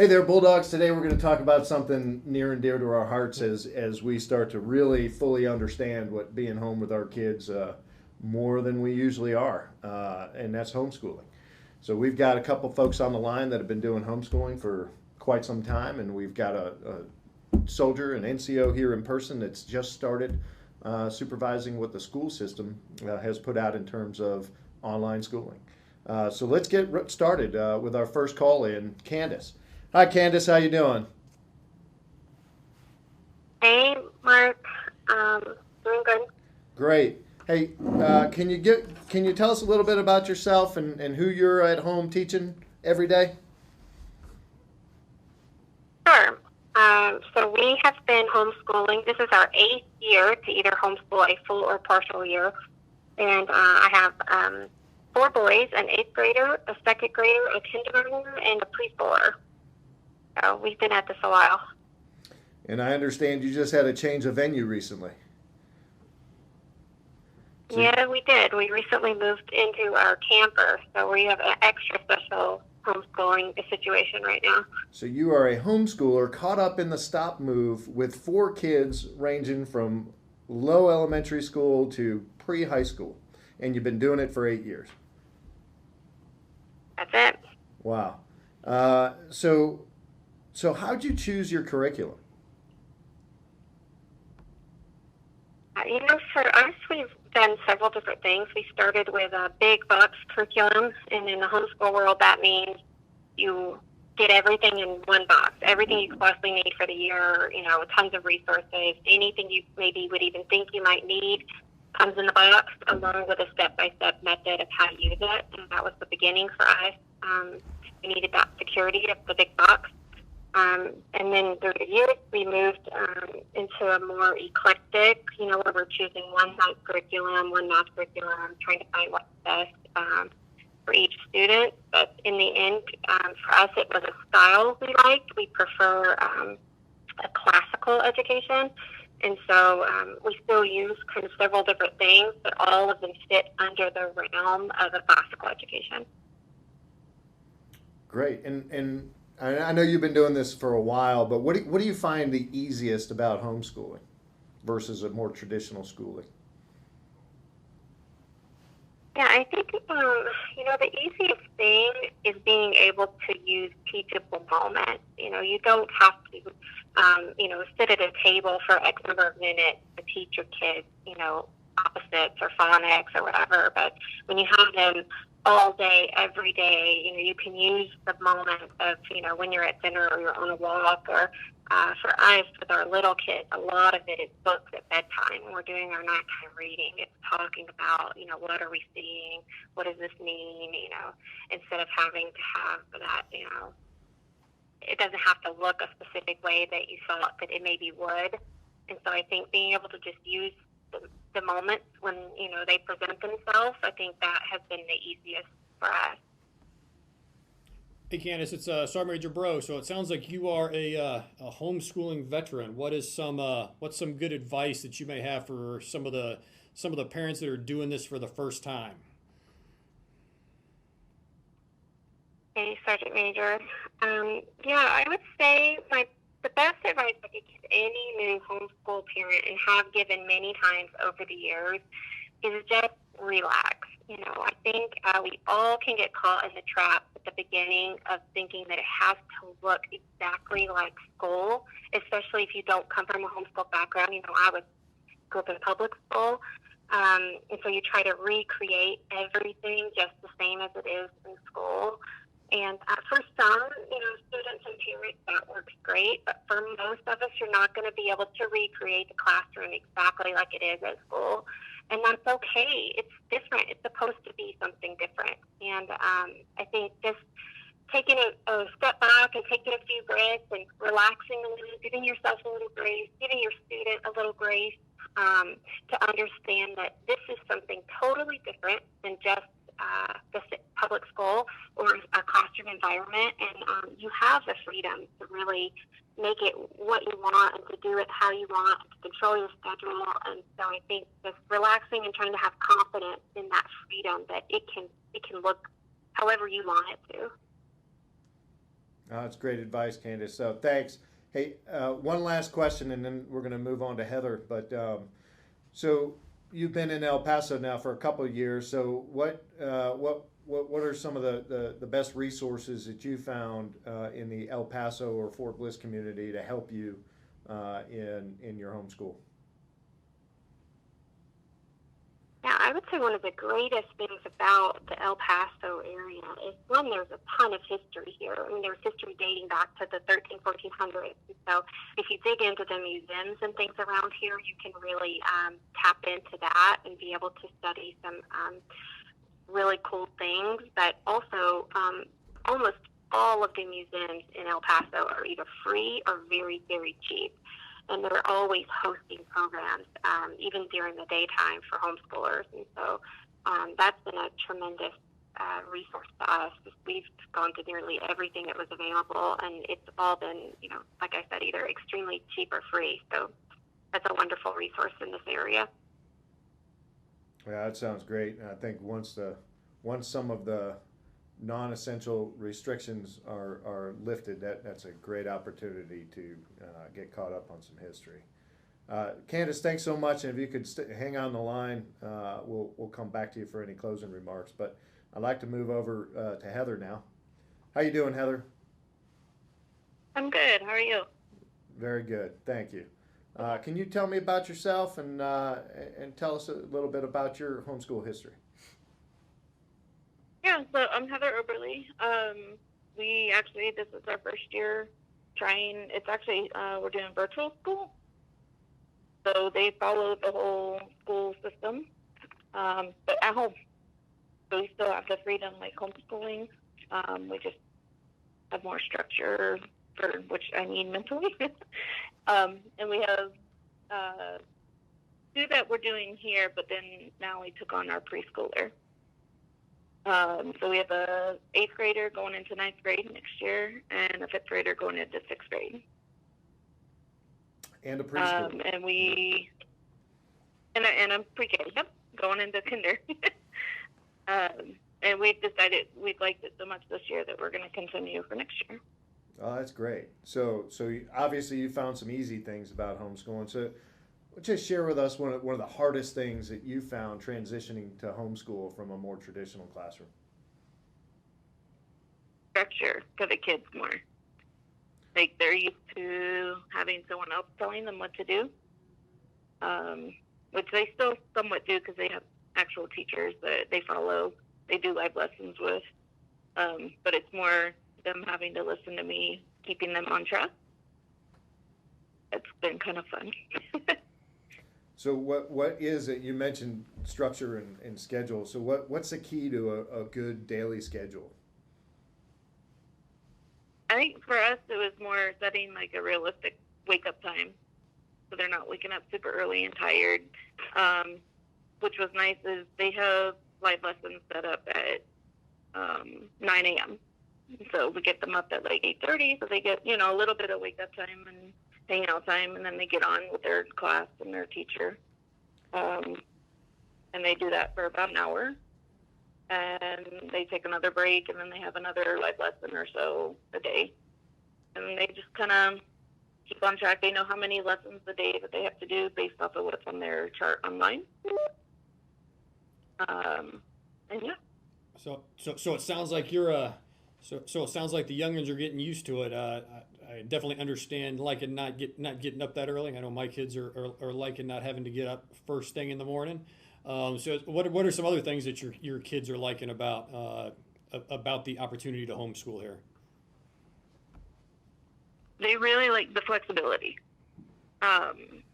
Hey there, Bulldogs. Today we're going to talk about something near and dear to our hearts as we start to really fully understand what being home with our kids more than we usually are, and that's homeschooling. So we've got a couple folks on the line that have been doing homeschooling for quite some time, and we've got a soldier, an NCO here in person that's just started supervising what the school system has put out in terms of online schooling. So let's get started with our first call in, Candice. Hi, Candice. How you doing? Hey, Marc. Doing good. Great. Hey, can you tell us a little bit about yourself and who you're at home teaching every day? Sure. So we have been homeschooling. This is our 8th year to either homeschool a full or partial year. And I have 4 boys, an 8th grader, a 2nd grader, a kindergartner, and a preschooler. So we've been at this a while. And I understand you just had a change of venue recently. Yeah, we did. We recently moved into our camper, so we have an extra special homeschooling situation right now. So you are a homeschooler caught up in the stop move with 4 kids ranging from low elementary school to pre-high school, and you've been doing it for 8 years. That's it. Wow. So how'd you choose your curriculum? For us, we've done several different things. We started with a big box curriculum, and in the homeschool world, that means you get everything in one box, everything you could possibly need for the year, tons of resources, anything you maybe would even think you might need comes in the box, along with a step-by-step method of how to use it, and that was the beginning for us. We needed that security of the big box. And then through the years, we moved into a more eclectic, where we're choosing one science curriculum, one math curriculum, trying to find what's best for each student. But in the end, for us, it was a style we liked. We prefer a classical education. And so we still use kind of several different things, but all of them fit under the realm of a classical education. Great. And I know you've been doing this for a while, but what do you find the easiest about homeschooling versus a more traditional schooling? Yeah, I think, the easiest thing is being able to use teachable moments. You don't have to, sit at a table for X number of minutes to teach your kids, opposites or phonics or whatever. But when you have them all day, every day, you can use the moment of, when you're at dinner or you're on a walk, or for us, with our little kids, a lot of it is books at bedtime. When we're doing our nighttime reading, it's talking about, what are we seeing? What does this mean? Instead of having to have that, it doesn't have to look a specific way that you thought that it maybe would. And so I think being able to just use the moments when, they present themselves, I think that has been the easiest for us. Hey Candice, it's Sergeant Major Bro. So it sounds like you are a homeschooling veteran. What's some good advice that you may have for some of the parents that are doing this for the first time? Hey, Sergeant Major. I would say the best advice I could give any new homeschool parent, and have given many times over the years, is just relax. I think we all can get caught in the trap at the beginning of thinking that it has to look exactly like school, especially if you don't come from a homeschool background. I grew up in public school, and so you try to recreate everything just the same as it is in school. And for some, students and parents, that works great. But for most of us, you're not going to be able to recreate the classroom exactly like it is at school. And that's okay. It's different. It's supposed to be something different. And I think just taking a step back and taking a few breaths and relaxing a little, giving yourself a little grace, giving your student a little grace, to understand that this is something totally different than just the public school or a classroom environment, and you have the freedom to really make it what you want and to do it how you want, to control your schedule. And so I think just relaxing and trying to have confidence in that freedom that it can look however you want it to. That's great advice, Candice. So thanks. Hey, one last question, and then we're going to move on to Heather. But so you've been in El Paso now for a couple of years. So what are some of the best resources that you found in the El Paso or Fort Bliss community to help you in your homeschool? Yeah, I would say one of the greatest things about the El Paso area is, one, there's a ton of history here. I mean, there's history dating back to the 1400s. So if you dig into the museums and things around here, you can really tap into that and be able to study some really cool things. But also, almost all of the museums in El Paso are either free or very, very cheap. And they're always hosting programs, even during the daytime for homeschoolers. And so that's been a tremendous resource to us. We've gone to nearly everything that was available, and it's all been, like I said, either extremely cheap or free. So that's a wonderful resource in this area. Yeah, that sounds great. And I think once some of the non-essential restrictions are lifted, that's a great opportunity to get caught up on some history. Candice, thanks so much, and if you could hang on the line, we'll come back to you for any closing remarks. But I'd like to move over to Heather now. How you doing, Heather? I'm good. How are you? Very good, thank you. Can you tell me about yourself and tell us a little bit about your homeschool history? Yeah, so I'm Heather Oberle. This is our first year trying. It's actually, we're doing virtual school. So they follow the whole school system, but at home. So we still have the freedom like homeschooling. We just have more structure, for which I need mentally. And we have two that we're doing here, but then now we took on our preschooler. So we have a 8th grader going into 9th grade next year, and a 5th grader going into 6th grade. And a preschool. And I'm pre-K, yep, going into kinder. And we've decided we liked it so much this year that we're going to continue for next year. Oh, that's great. So obviously you found some easy things about homeschooling. So just share with us one of the hardest things that you found transitioning to homeschool from a more traditional classroom. Structure for the kids more. Like they're used to having someone else telling them what to do, which they still somewhat do because they have actual teachers that they follow. They do live lessons with, but it's more them having to listen to me, keeping them on track. It's been kind of fun. So what is it? You mentioned structure and schedule. So what's the key to a good daily schedule? I think for us it was more setting like a realistic wake up time, so they're not waking up super early and tired. Which was nice is they have live lessons set up at 9 a.m. So we get them up at like 8:30, so they get a little bit of wake up time and hang out time, and then they get on with their class and their teacher. And they do that for about an hour. And they take another break, and then they have another live lesson or so a day. And they just kind of keep on track. They know how many lessons a day that they have to do based off of what's on their chart online. And yeah. So it sounds like you're So it sounds like the youngins are getting used to it. I definitely understand liking not getting up that early. I know my kids are liking not having to get up first thing in the morning. So what are some other things that your kids are liking about the opportunity to homeschool here? They really like the flexibility.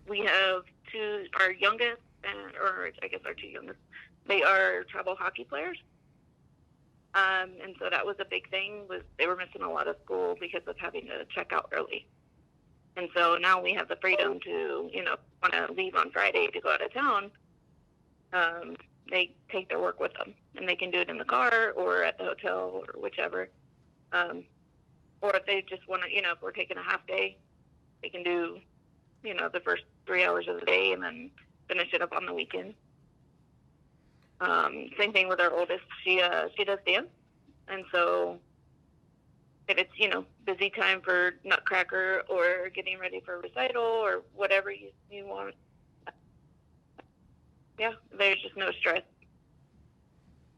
We have our youngest, or I guess our two youngest, they are travel hockey players. And so that was a big thing, was they were missing a lot of school because of having to check out early. And so now we have the freedom to, want to leave on Friday to go out of town. They take their work with them, and they can do it in the car or at the hotel or whichever. Or if they just want to, if we're taking a half day, they can do, the first 3 hours of the day and then finish it up on the weekend. Same thing with our oldest. She does dance, and so if it's, busy time for Nutcracker or getting ready for a recital or whatever you want. Yeah, there's just no stress.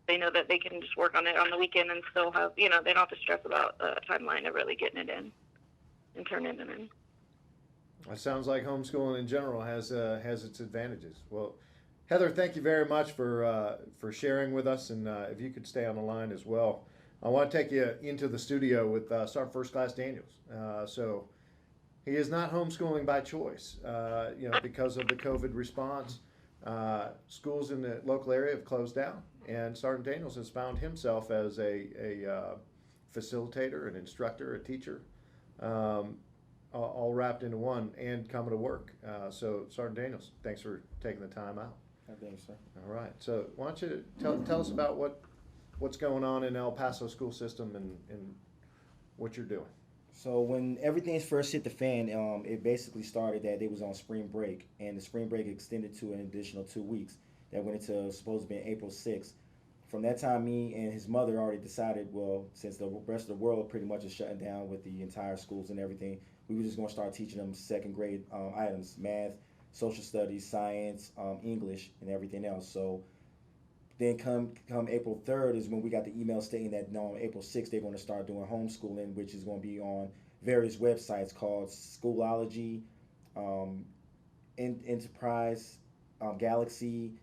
They know that they can just work on it on the weekend and still have, they don't have to stress about the timeline of really getting it in and turning it in. It sounds like homeschooling in general has its advantages. Well, Heather, thank you very much for sharing with us, and if you could stay on the line as well. I want to take you into the studio with Sergeant First Class Daniels. So he is not homeschooling by choice, because of the COVID response. Schools in the local area have closed down, and Sergeant Daniels has found himself as a facilitator, an instructor, a teacher, all wrapped into one, and coming to work. So Sergeant Daniels, thanks for taking the time out. Thanks, sir. All right. So why don't you tell us about what's going on in El Paso school system and what you're doing. So when everything first hit the fan, it basically started that they was on spring break, and the spring break extended to an additional 2 weeks. That went into supposed to be April 6th. From that time, me and his mother already decided, well, since the rest of the world pretty much is shutting down with the entire schools and everything, we were just going to start teaching them second grade items, math, social studies, science, English, and everything else. So then come April 3rd is when we got the email stating that on April 6th they're going to start doing homeschooling, which is going to be on various websites called Schoology, Enterprise, Galaxy,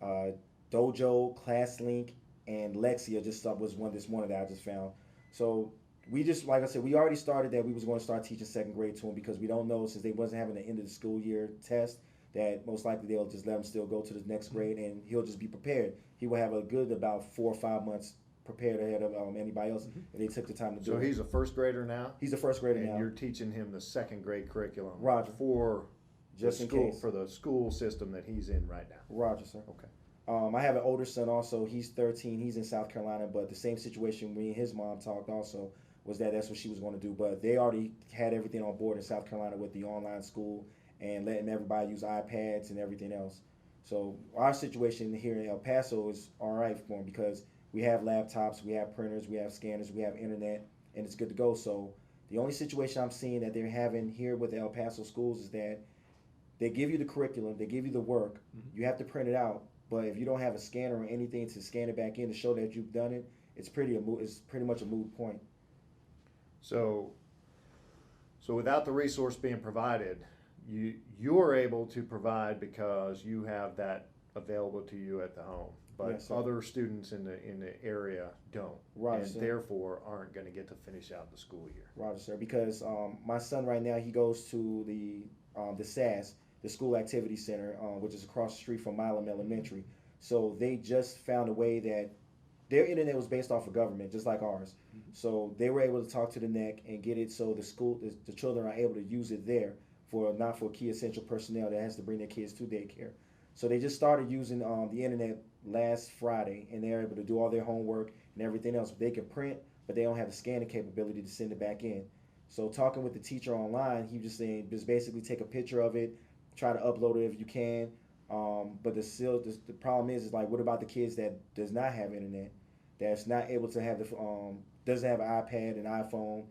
Dojo, ClassLink, and Lexia just was one this morning that I just found. So we just, like I said, we already started that we was going to start teaching second grade to them because we don't know, since they wasn't having the end of the school year test, that most likely they'll just let him still go to the next grade and he'll just be prepared. He will have a good about 4 or 5 months prepared ahead of anybody else if they took the time to do it. So he's a first grader now? He's a first grader now. And you're teaching him the second grade curriculum. Roger. For just in case. For the school system that he's in right now. Roger, sir. Okay. I have an older son also. He's 13. He's in South Carolina, but the same situation me and his mom talked also was that's what she was going to do. But they already had everything on board in South Carolina with the online school and letting everybody use iPads and everything else. So our situation here in El Paso is all right for them because we have laptops, we have printers, we have scanners, we have internet, and it's good to go. So the only situation I'm seeing that they're having here with the El Paso schools is that they give you the curriculum, they give you the work, you have to print it out, but if you don't have a scanner or anything to scan it back in to show that you've done it, it's pretty much a moot point. So without the resource being provided, you're able to provide because you have that available to you at the home, but yes, other students in the area don't, right, and sir. Therefore aren't going to get to finish out the school year. Roger, sir. Because my son right now, he goes to the SAS, the School Activity Center, which is across the street from Milam Elementary. So they just found a way that their internet was based off of government, just like ours. So they were able to talk to the NEC and get it so the children are able to use it there not for key essential personnel that has to bring their kids to daycare. So they just started using the internet last Friday, and they're able to do all their homework and everything else. They can print, but they don't have the scanning capability to send it back in. So talking with the teacher online, he was just saying, just basically take a picture of it, try to upload it if you can. But the problem is like, what about the kids that does not have internet, that's not able to have doesn't have an iPad, an iPhone,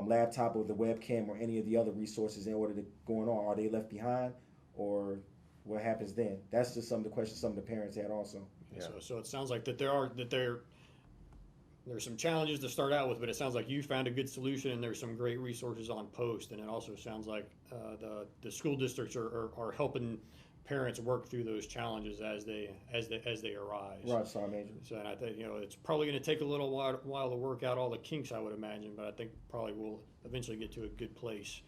laptop, or the webcam, or any of the other resources in order to go on? Are they left behind, or what happens then? That's just some of the questions some of the parents had also. Yeah. So it sounds like there's some challenges to start out with, but it sounds like you found a good solution, and there's some great resources on post. And it also sounds like the school districts are helping parents work through those challenges as they arise. Right, Sergeant Major. So, and I think it's probably going to take a little while to work out all the kinks, I would imagine, but I think probably we'll eventually get to a good place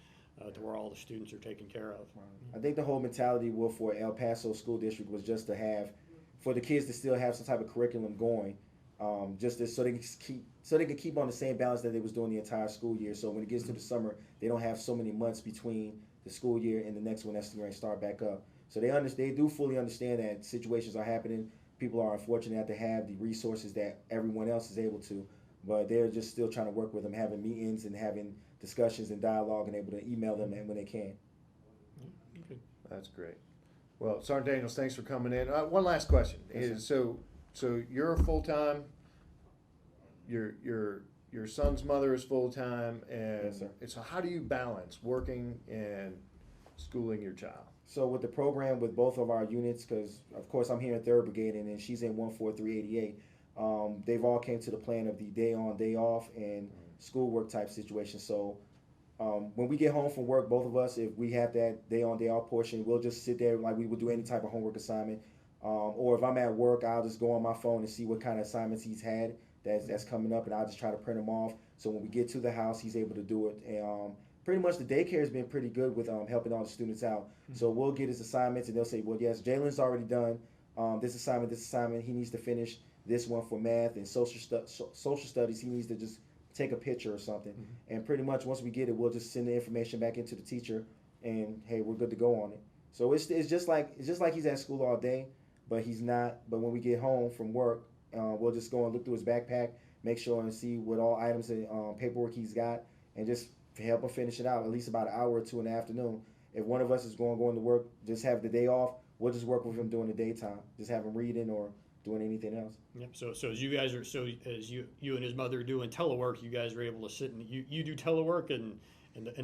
to where all the students are taken care of. I think the whole mentality for El Paso School District was just to have, for the kids to still have some type of curriculum going, so they can keep on the same balance that they was doing the entire school year. So when it gets to the summer, they don't have so many months between the school year and the next one that's going to start back up. So they do fully understand that situations are happening. People are unfortunate to have the resources that everyone else is able to, but they're just still trying to work with them, having meetings and having discussions and dialogue, and able to email them when they can. That's great. Well, Sergeant Daniels, thanks for coming in. One last question. Yes, So you're full time. You're your son's mother is full-time, and Yes, sir. so how do you balance working and schooling your child? So with the program with both of our units, because of course I'm here in 3rd Brigade and then she's in 14388, they've all came to the plan of the day on, day off and schoolwork type situation. So when we get home from work, both of us, if we have that day on, day off portion, we'll just sit there like we would do any type of homework assignment. Or if I'm at work, I'll just go on my phone and see what kind of assignments he's had that's coming up, and I'll just try to print them off. So when we get to the house, he's able to do it. And pretty much the daycare has been pretty good with helping all the students out. So we'll get his assignments, and they'll say, well, yes, Jalen's already done this assignment. He needs to finish this one for math and social studies. He needs to just take a picture or something. And pretty much once we get it, we'll just send the information back into the teacher, and hey, we're good to go on it. So it's just like he's at school all day, but he's not. But when we get home from work, we'll just go and look through his backpack, make sure and see what all items and paperwork he's got, and just help him finish it out at least about an hour or two in the afternoon. If one of us is going to work, just have the day off, we'll just work with him during the daytime, just have him reading or doing anything else. Yep. So as you guys are, as you and his mother are doing telework, you guys are able to sit and you do telework and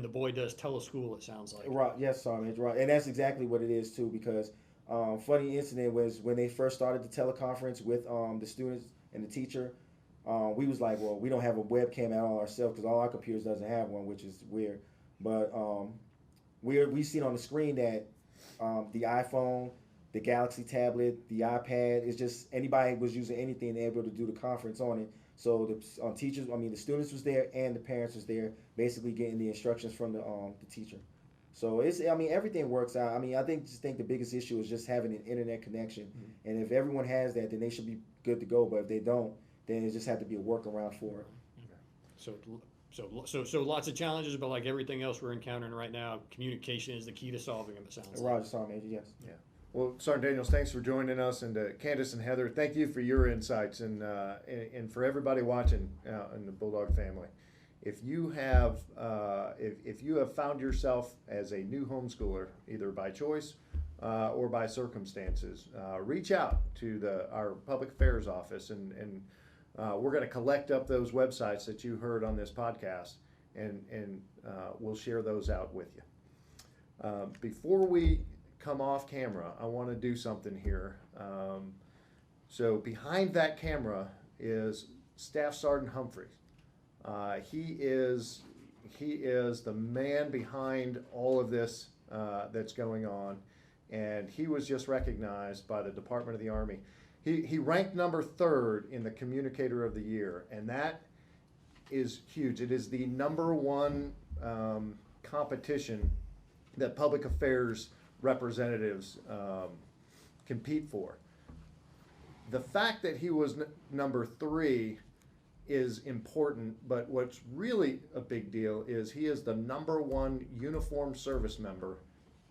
the boy does teleschool, it sounds like. Right. Yes, Sergeant. Right. And that's exactly what it is too, because funny incident was when they first started the teleconference with the students and the teacher. We was like, well, we don't have a webcam at all ourselves because all our computers doesn't have one, which is weird. But we seen on the screen that the iPhone, the Galaxy tablet, the iPad, is just anybody was using anything, they're able to do the conference on it. So the the students was there and the parents was there, basically getting the instructions from the teacher. So everything works out. I think the biggest issue is just having an internet connection. And if everyone has that, then they should be good to go. But if they don't, then it just have to be a workaround for it. So lots of challenges, but like everything else we're encountering right now, communication is the key to solving them, it sounds like. Roger, Sergeant Major, yes. Yeah. Well, Sergeant Daniels, thanks for joining us, and Candice and Heather, thank you for your insights, and for everybody watching in the Bulldog family. If you have found yourself as a new homeschooler, either by choice or by circumstances, reach out to our public affairs office, and we're going to collect up those websites that you heard on this podcast, and we'll share those out with you. Before we come off camera, I want to do something here. So behind that camera is Staff Sergeant Humphreys. He is the man behind all of this that's going on, and he was just recognized by the Department of the Army. He ranked number 3rd in the Communicator of the Year, and that is huge. It is the number 1 competition that public affairs representatives compete for. The fact that he was number 3 is important, but what's really a big deal is he is the number 1 uniformed service member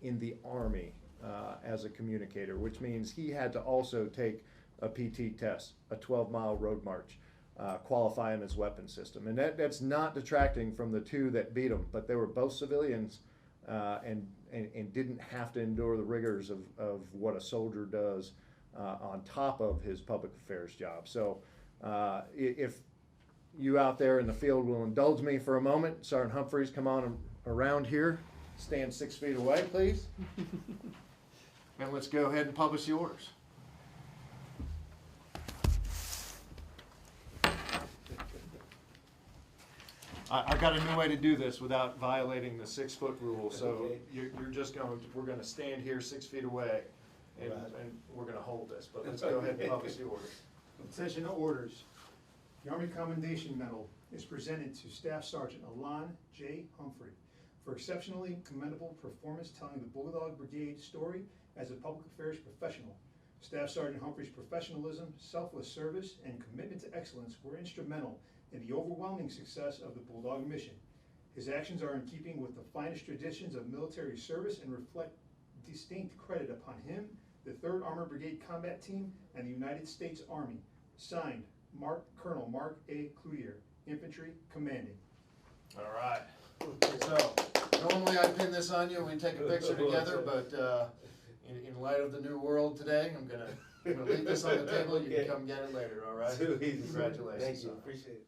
in the Army as a communicator, which means he had to also take a PT test, a 12-mile road march, qualify in his weapon system. And that's not detracting from the 2 that beat him, but they were both civilians and didn't have to endure the rigors of what a soldier does on top of his public affairs job. So if you out there in the field will indulge me for a moment, Sergeant Humphreys, come on around here. Stand 6 feet away, please. And let's go ahead and publish the orders. I got a new way to do this without violating the 6-foot rule. So we're going to stand here 6 feet away, and we're going to hold this. But let's go ahead and publish the orders. Attention to orders. The Army Commendation Medal is presented to Staff Sergeant Alon J. Humphrey for exceptionally commendable performance telling the Bulldog Brigade story as a public affairs professional. Staff Sergeant Humphrey's professionalism, selfless service, and commitment to excellence were instrumental in the overwhelming success of the Bulldog mission. His actions are in keeping with the finest traditions of military service and reflect distinct credit upon him, the 3rd Armored Brigade Combat Team, and the United States Army. Signed, Colonel Marc A. Cloutier, Infantry Commanding. All right. So normally I pin this on you and we take a picture together, but in light of the new world today, I'm gonna leave this on the table. You can come get it later. All right. Too easy. Congratulations. Thank you. Appreciate it.